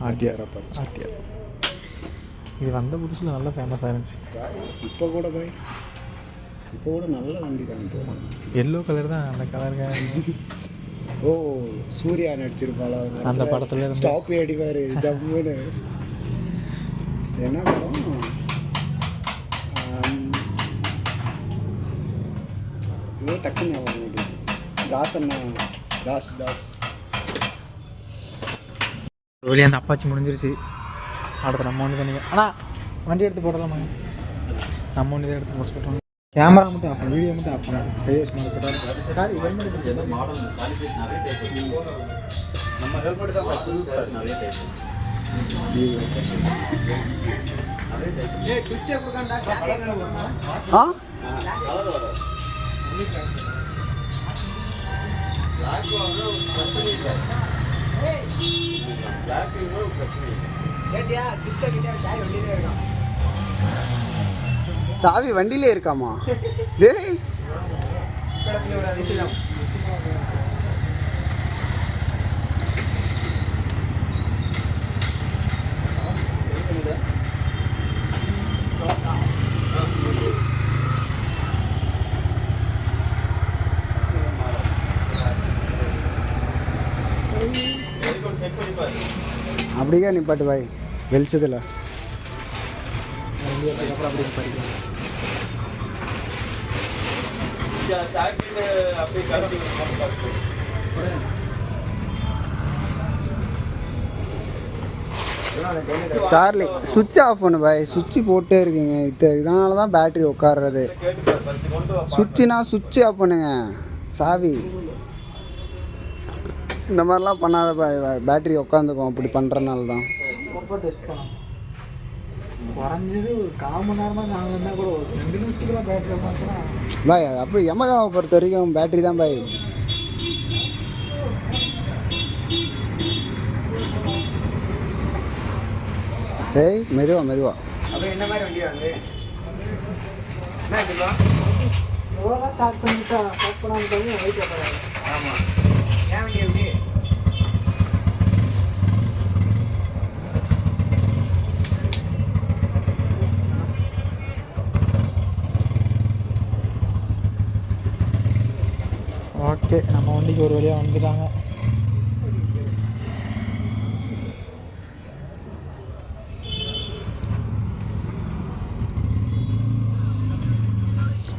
RTR Apache. இது வந்த புதுசில் நல்லா ஃபேமஸாக இருந்துச்சு. இப்போ கூட நல்ல வண்டி தான். எல்லோ கலர் தான் அந்த கலருக்கு. ஓ சூர்யா நடிச்சிருப்பாளா அந்த படத்தில் ஸ்டாப் அடிப்பார் ஜம்முன்னு. என்ன படம்? இதோ டக்குன்னு ஞாபகம் முடியும். தாசன்னா தாஸ். வெளியே அந்த அப்பாச்சி முடிஞ்சிருச்சு. அடுத்து நம்ம ஒன்று பண்ணிக்க. ஆனால் வண்டி எடுத்து போடலாமா? நம்ம ஒன்று தான் எடுத்து போட சொல்கிறோம். கேமரா மட்டும் ஆஃப், வீடியோ மட்டும் ஆஃப் பண்ணாது. கை வச்சு முடிச்சுட்டா கார் ஹெல்மெட் பிடிச்சது மாடல் நிறைய டைப். நம்ம ஹெல்மெட் தான் நிறைய டைப். சாவி வண்டியிலே இருக்காமா? டேய் அப்படியே நிப்பாட்டு பாய் வெளிச்சதில்ல. சார்லி சுவிட்ச் ஆஃப் பண்ணு பாய். சுவிட்சு போட்டே இருக்கீங்க. இதனால தான் பேட்ரி உட்கார்றது. சுவிட்சுனா சுவிட்ச் ஆஃப் பண்ணுங்க. சாவி இந்த மாதிரிலாம் பண்ணாத பாய். பேட்ரி உட்காந்துக்கும். அப்படி பண்ணுறனால தான். குறைஞ்சது ஒரு 1/4 மணி நேரமாக நாங்கள் இருந்தால் கூட ஒரு 2 நிமிஷத்துக்குலாம் பேட்டரி மாற்றினா பாய். அப்படி யமகாவை பொறுத்த வரைக்கும் பேட்ரி தான் பாய். ஏய் மெதுவா அப்போ என்ன மாதிரி வண்டி வாங்க? எவ்வளோ ஸ்டார்ட் பண்ணிட்டா ஸ்டார்ட் பண்ணாமல் வெயிட் பண்ணுறாங்க. ஆமாம். ஏன் வண்டி எப்படி? ஓகே, நம்ம வண்டிக்கு ஒரு வழியாக வந்துட்டாங்க.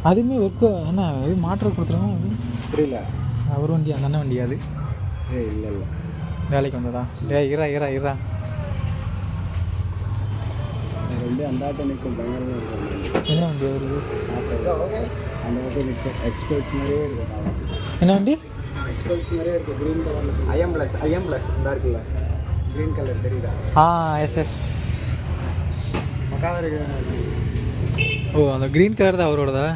அதுவுமே ஒர்க்கு என்ன இது மாற்ற கொடுத்துருங்க. புரியல. அவர் வண்டி அந்த அண்ணன் வண்டியா அது? இல்லை வேலைக்கு வந்ததா? இரா ரெண்டு அந்த ஆட்டோ நிற்கும். பயங்கரமாக இருக்கும். என்ன வண்டி வருது? அந்த ஆட்டோ நிற்கும். எக்ஸ்போர்ட்ஸ் மாதிரியே இருக்கும். என்ன வண்டி? எக்ஸ்போர்ட்ஸ் மாதிரியே இருக்குது. க்ரீன் கலர் ஐஎம் ப்ளஸ் இந்த இருக்குல்ல, க்ரீன் கலர் தெரியுதா? எஸ் பக்காவாக இருக்குது. ஓ அந்த க்ரீன் கலர் தான் அவரோடதா?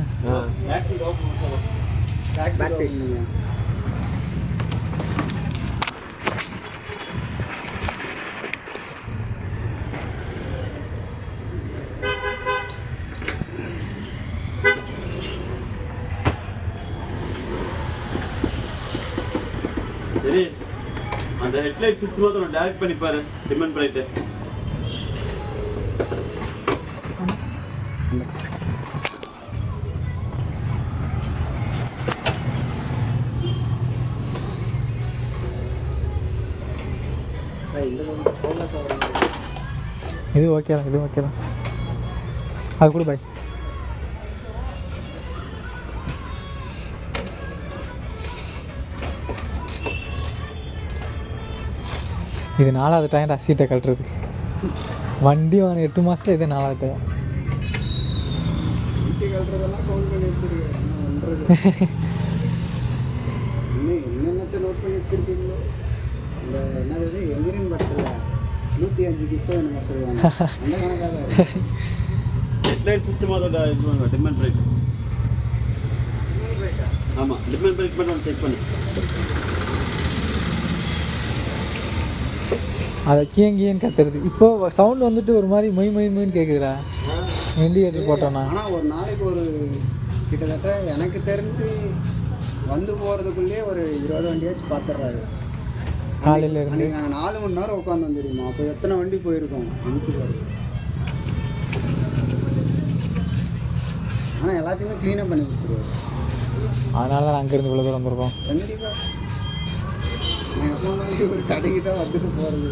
பேக் சைட் நீங்கள் சரி. அந்த ஹெட்லைட் சுவிட்ச் மாத்திரம் டைரக்ட் பண்ணி பாரு. டிமன் பண்ணிட்டு இது ஓகே தான். அது கூட பாய். இது 4வது டைம் சீட்டை கட்டுறது. வண்டி வாங்க 8 மாதத்தில் இது 4வது டைம். என்னென்னத்தை நோட் பண்ணி வச்சிருக்கீங்களோ. இந்த என்னது எந்திரின் படத்தில் 105 கிஸ்ஸோ என்ன சொல்லுவாங்க. அந்த கணக்காக தான் ஹெட்லைட் சுவிட்ச் மாத்திரம் இது பண்ணுங்க. டிமன் பிரேக். ஆமாம், டிமன் பிரேக் மட்டும் செக் பண்ணு. அதை கீழேன்னு கத்துறது. இப்போது சவுண்டு வந்துட்டு ஒரு மாதிரி மொய்ன்னு கேட்குதுடா இண்டிகேட்டர் போட்டோன்னா. ஆனால் ஒரு நாளைக்கு ஒரு கிட்டத்தட்ட எனக்கு தெரிஞ்சு வந்து போகிறதுக்குள்ளேயே ஒரு 20 வண்டியாச்சும் பார்த்துட்றாரு. காலையில இருந்து அன்னைக்கு நாங்கள் 4 மணி நேரம் உட்காந்து தெரியுமா? அப்போ எத்தனை வண்டி போயிருக்கோம் நினச்சி பாருங்க. ஆனால் எல்லாத்தையுமே க்ளீனாக பண்ணி கொடுத்துருவாரு. அதனால தான் அங்கேருந்து இவ்வளோ தூரம் வந்திருக்கோம். கண்டிப்பாக நான் எப்போ மாதிரி ஒரு கடைக்கு தான் வந்துட்டு போகிறது.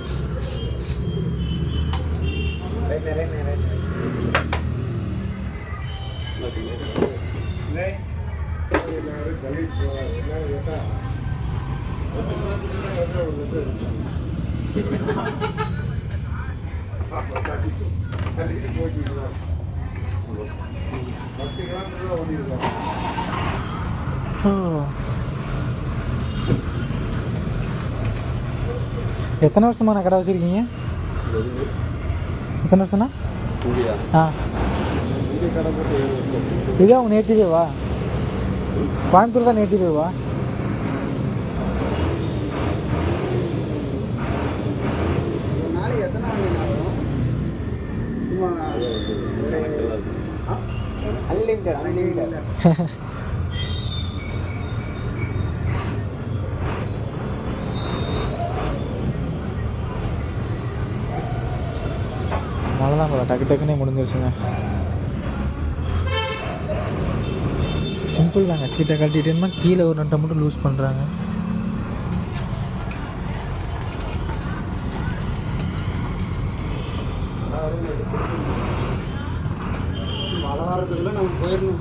எத்தனை வருஷமா நான் கடை வச்சுருக்கீங்க? எத்தனை வருஷம்ண்ணா? ஆ, இதான் உங்கள் நேட்டிவேவா? கோயம்புத்தூர் தான் நேட்டிவேவா? ஒரு நாளைக்கு எத்தனை வண்டி வரும்? சும்மா அன்லிமிட்டட். அவ்வளோதான் போல, டக்கு டக்குன்னே முடிஞ்சிருச்சுங்க. சிம்பிள் தாங்க. சீட்டை கழட்டிட்டேன்னா கீழே ஒரு நட்டை மட்டும் லூஸ் பண்ணுறாங்க. மழை வாரத்துக்குள்ள நம்ம போயிடணும்.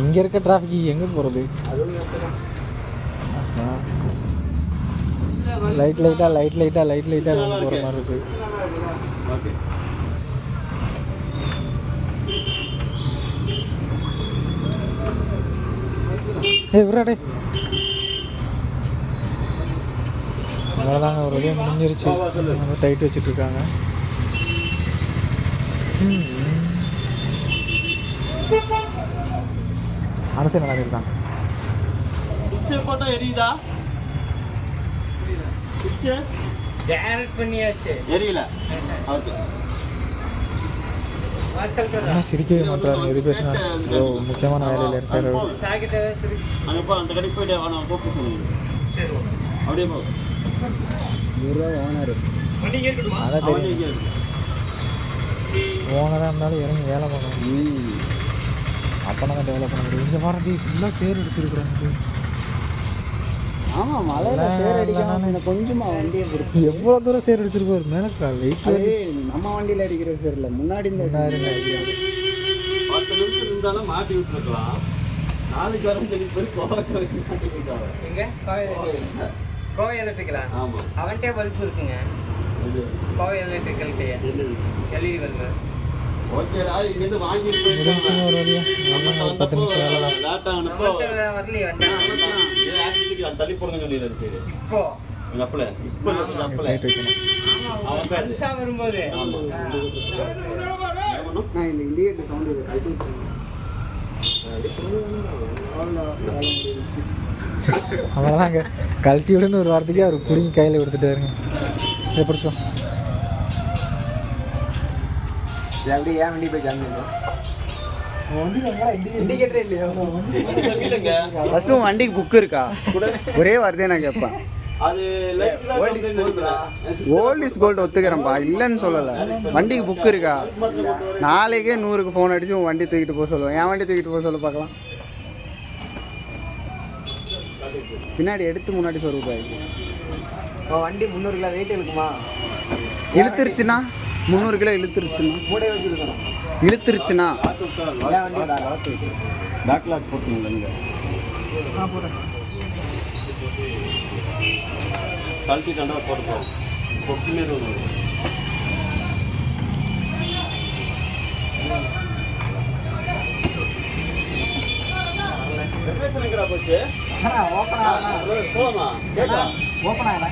இங்கே இருக்க டிராஃபிக் எங்கே போகிறது? லைட் லைட்டாக வந்து போகிற மாதிரி இருக்குது. விராடே அவ்வளோதாங்க. ஒரு வழியாக முடிஞ்சிருச்சு. வந்து டைட் வச்சுட்ருக்காங்க. அரசு நடந்துருக்காங்க. எரியுதா? டைரக்ட் பண்ணியாச்சு. எரியல. ஓகே. ஆனால் சிரிக்கவே மாட்டாருங்க. எது பேசினா முக்கியமான வேலையில் இருக்காரு. அங்கே போ, அந்த கடைக்கு போயிட்டு அவனை கூப்பிட்டு சொல்லுங்க. அப்படியே போ. 100 ரூபா ஓனர். அதான் தெரியும். ஓனராக இருந்தாலும் இறங்கி வேலை பண்ணணும். அப்போ நாங்கள் டெவலப் பண்ண முடியும். இந்த வாரண்டி ஃபுல்லாக சேர் எடுத்துருக்குறாங்க. ஆமாம், மழையில் சேர் அடிக்காமல் எனக்கு கொஞ்சமாக வண்டியை பிடிச்சி. எவ்வளோ தூரம் சேர் அடிச்சிருக்கோம் மேலே வெயிட். அது நம்ம வண்டியில் அடிக்கிற சேர் இல்லை, முன்னாடி இந்த 10 நிமிஷம் இருந்தாலும் மாட்டி விட்டுருக்கலாம். 4 வாரம் போய் மாட்டிக்கிட்டாங்க. எங்க கோவை எலக்ட்ரிக்கலா? ஆமாம், அவன்கிட்டே பல்ப் இருக்குங்க. கோவை எலக்ட்ரிக்கல்கிட்டே எல்இடி பல்பு. ஓகேடா, இங்கேருந்து வாங்கிட்டு முடிஞ்சுங்க ஒரு வழியாக. 10 நிமிஷம் வேலை தான். லேட்டாக அனுப்போ வரலையே வண்டி. தள்ளி போடுங்க சொல்லிடுறாரு. சரி, இப்போ அப்பல இப்போ அப்பல லைட் வைக்கணும். அவன் பெருசா வரும்போது நான் இந்த இண்டிகேட்டர் சவுண்டு கழட்டி அவ்வளோதாங்க. கழட்டி விடுன்னு ஒரு வாரத்துக்கே அவர் குடிங்க கையில் கொடுத்துட்டாருங்க. இதை பிடிச்சோம். அப்படி ஏன் வண்டி போய் ஜாயின் பண்ணுவோம்? இண்டிகேட்டரே இல்லையா? இல்லைங்க, ஃபஸ்ட்டு உன் வண்டிக்கு புக்கு இருக்கா? ஒரே வார்த்தையை நான் கேட்பேன். அது ஓல்ட் இஸ் கோல்டு ஒத்துக்கிறேன்ப்பா, இல்லைன்னு சொல்லலை. வண்டிக்கு புக்கு இருக்கா? நாளைக்கே 100க்கு ஃபோன் அடிச்சு உன் வண்டி தூக்கிட்டு போக சொல்லுவேன். என் வண்டி தூக்கிட்டு போக சொல்ல பார்க்கலாம். பின்னாடி எடுத்து முன்னாடி சொல்லுவாய். வண்டி 300 கிலோ வெயிட் இருக்குமா? இழுத்துருச்சுன்னா 300 கிலோ இழுத்துருச்சுன்னா கூட வச்சுருக்கணும். இழுத்துருச்சுன்னா பேக்லாக் போட்டுங்களா? கழட்டி கண்டா போட்டுப்போம். கொக்கி மாரி ஒன்று போச்சு. போலாமா? கேட்கலாம். ஓப்பன் ஆகல.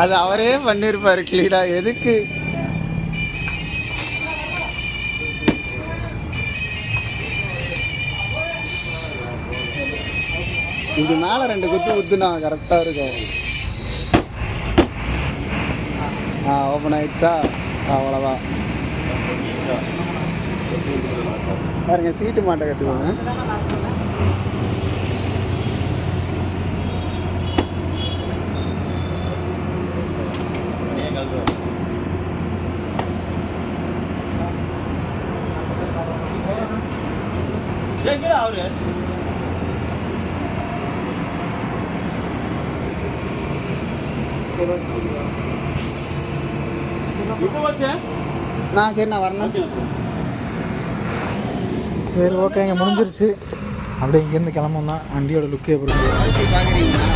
அது அவரே பண்ணியிருப்பாரு கிளீனா. எதுக்கு இது மேலே 2 குத்து ஊத்துனா கரெக்டாக இருக்கும். ஓப்பன் ஆயிடுச்சா? அவ்வளோதான். பாருங்க, சீட்டு மாட்ட கற்றுக்கோங்க. எங்கடா அவரு இப்போ வச்சே சரி நான் வரணும். சரி ஓகேங்க, முடிஞ்சிருச்சு. அப்படியே இங்கேருந்து கிளம்பும் தான். வண்டியோட லுக்கே எப்படி பார்க்குறீங்களா?